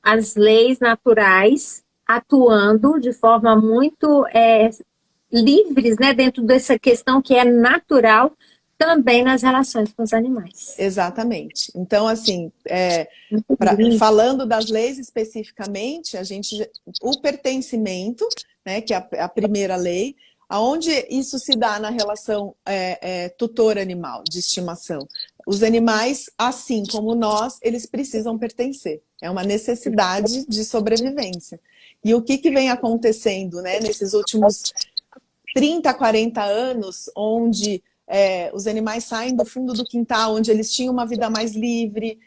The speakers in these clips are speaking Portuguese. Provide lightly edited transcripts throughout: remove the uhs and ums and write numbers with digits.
as leis naturais atuando de forma muito livres, né, dentro dessa questão que é natural também nas relações com os animais. Exatamente. Então, assim, falando das leis especificamente, o pertencimento, né, que é a primeira lei, aonde isso se dá na relação tutor-animal, de estimação. Os animais, assim como nós, eles precisam pertencer. É uma necessidade de sobrevivência. E o que vem acontecendo, né, nesses últimos 30, 40 anos, onde os animais saem do fundo do quintal, onde eles tinham uma vida mais livre,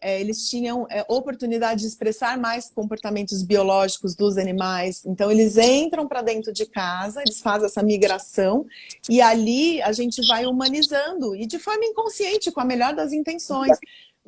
eles tinham oportunidade de expressar mais comportamentos biológicos dos animais. Então, eles entram para dentro de casa, eles fazem essa migração, e ali a gente vai humanizando, e de forma inconsciente, com a melhor das intenções.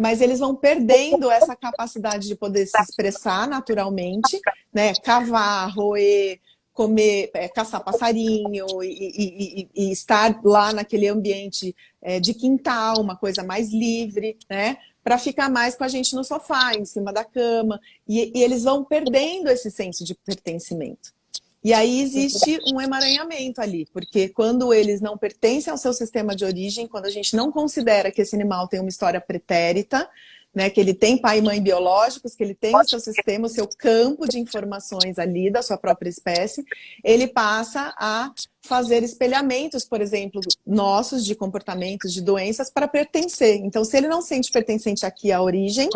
Mas eles vão perdendo essa capacidade de poder se expressar naturalmente, né? Cavar, roer, comer, caçar passarinho e estar lá naquele ambiente de quintal, uma coisa mais livre, né? Para ficar mais com a gente no sofá, em cima da cama. E eles vão perdendo esse senso de pertencimento. E aí existe um emaranhamento ali, porque quando eles não pertencem ao seu sistema de origem, quando a gente não considera que esse animal tem uma história pretérita, né, que ele tem pai e mãe biológicos, que ele tem o seu sistema, o seu campo de informações ali da sua própria espécie, ele passa a fazer espelhamentos, por exemplo, nossos de comportamentos, de doenças, para pertencer. Então, se ele não sente pertencente aqui à origem,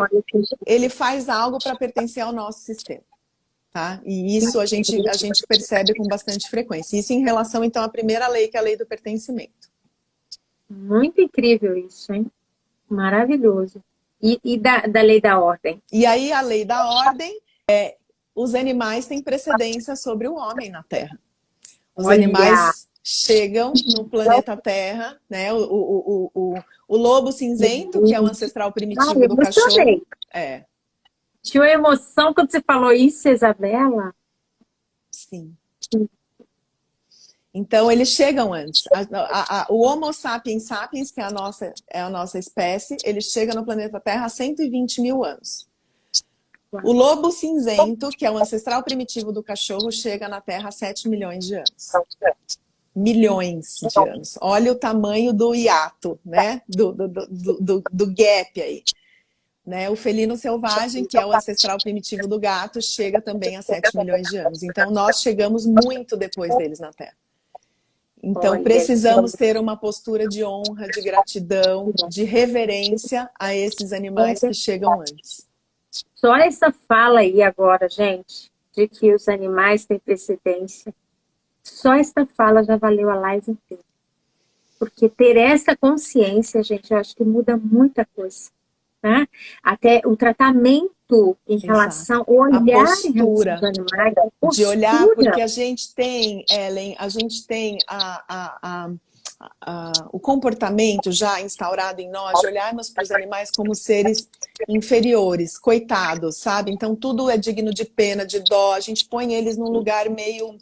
ele faz algo para pertencer ao nosso sistema. Tá? E isso a gente percebe com bastante frequência. Isso em relação, então, à primeira lei, que é a lei do pertencimento. Muito incrível isso, hein? Maravilhoso. E da lei da ordem? E aí, a lei da ordem, os animais têm precedência sobre o homem na Terra. Os animais chegam no planeta Terra, né? O lobo cinzento, que é o ancestral primitivo do cachorro. Tinha uma emoção quando você falou isso, Isabela? Sim. Então, eles chegam antes. O Homo sapiens sapiens, que é a nossa espécie, ele chega no planeta Terra há 120 mil anos. O lobo cinzento, que é o ancestral primitivo do cachorro, chega na Terra há 7 milhões de anos. Milhões de anos. Olha o tamanho do hiato, né? Do gap aí. Né? O felino selvagem, que é o ancestral primitivo do gato, chega também a 7 milhões de anos. Então, nós chegamos muito depois deles na Terra. Então, precisamos ter uma postura de honra, de gratidão, de reverência a esses animais que chegam antes. Só essa fala aí agora, gente, de que os animais têm precedência, só essa fala já valeu a live inteira. Porque ter essa consciência, gente, eu acho que muda muita coisa. Né? Até o tratamento em relação ao olhar, a postura, dos animais, de olhar, porque a gente tem, Ellen, a gente tem o comportamento já instaurado em nós de olharmos para os animais como seres inferiores, coitados, sabe? Então tudo é digno de pena, de dó, a gente põe eles num lugar meio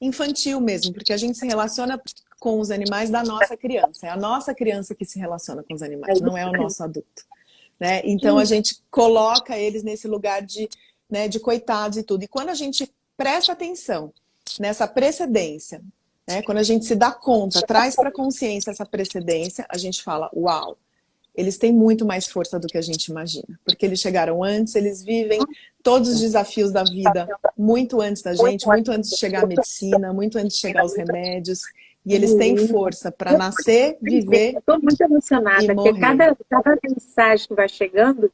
infantil mesmo, porque a gente se relaciona com os animais da nossa criança, é a nossa criança que se relaciona com os animais, não é o nosso adulto. Né? Então a gente coloca eles nesse lugar de coitados e tudo. E quando a gente presta atenção nessa precedência, né? Quando a gente se dá conta, traz para a consciência essa precedência, a gente fala, uau, eles têm muito mais força do que a gente imagina. Porque eles chegaram antes, eles vivem todos os desafios da vida muito antes da gente, muito antes de chegar à medicina, muito antes de chegar aos remédios. E eles têm força para nascer, viver. Estou muito emocionada, porque cada mensagem que vai chegando,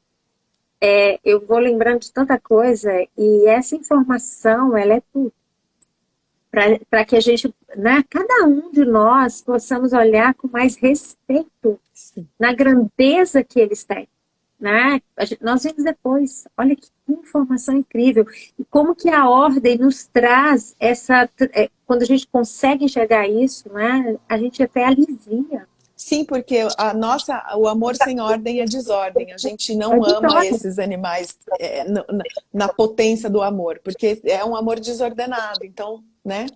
eu vou lembrando de tanta coisa, e essa informação, ela é tudo. Para que a gente, né, cada um de nós, possamos olhar com mais respeito na grandeza que eles têm. Né? Nós vimos depois, olha que informação incrível, e como que a ordem nos traz essa, quando a gente consegue enxergar isso, né? A gente até alivia. Sim, porque o amor sem ordem é desordem, a gente não ama esses animais na potência do amor, porque é um amor desordenado, então, né?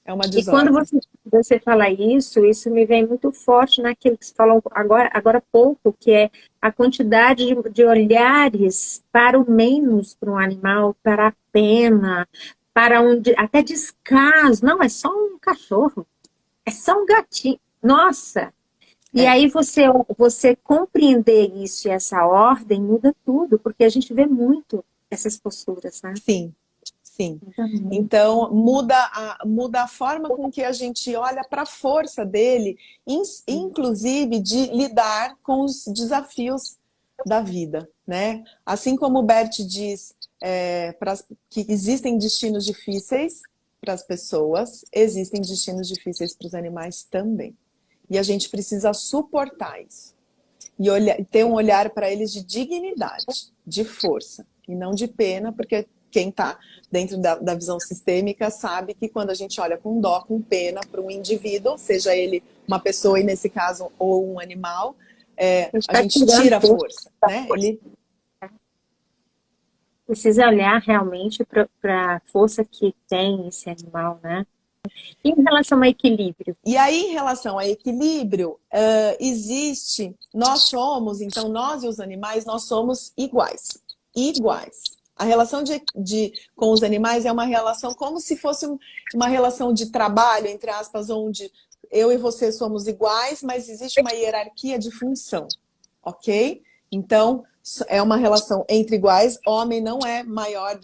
É uma E quando desordem. você fala isso me vem muito forte naquilo que você falou agora há pouco, que é a quantidade de olhares para o menos para um animal, para a pena, para até descaso. Não, é só um cachorro, é só um gatinho. Nossa! E É, aí você compreender isso e essa ordem muda tudo, porque a gente vê muito essas posturas, né? sim, sim. Uhum. Então, muda a forma com que a gente olha para a força dele, inclusive de lidar com os desafios da vida, né? Assim como o Bert diz que existem destinos difíceis para as pessoas, existem destinos difíceis para os animais também. E a gente precisa suportar isso. E ter um olhar para eles de dignidade, de força, e não de pena, porque quem está dentro da visão sistêmica sabe que quando a gente olha com dó, com pena para um indivíduo, seja ele uma pessoa, e nesse caso, ou um animal, A gente a está gente tirando tira a força, né? força. Precisa olhar realmente para a força que tem esse animal, né? E em relação ao equilíbrio? E aí, em relação a equilíbrio, então nós e os animais, nós somos iguais. Iguais. A relação com os animais é uma relação como se fosse uma relação de trabalho, entre aspas, onde eu e você somos iguais, mas existe uma hierarquia de função, ok? Então, é uma relação entre iguais. Homem não é maior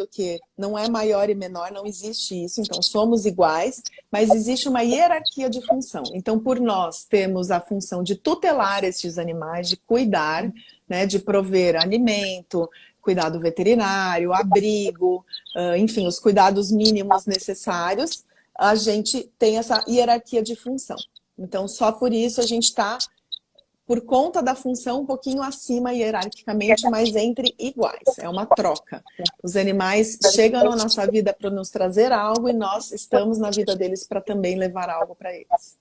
e menor, não existe isso. Então, somos iguais, mas existe uma hierarquia de função. Então, por nós temos a função de tutelar estes animais, de cuidar, né, de prover alimento, cuidado veterinário, abrigo, enfim, os cuidados mínimos necessários. A gente tem essa hierarquia de função. Então, só por isso a gente está, por conta da função, um pouquinho acima hierarquicamente, mas entre iguais. É uma troca. Os animais chegam na nossa vida para nos trazer algo e nós estamos na vida deles para também levar algo para eles.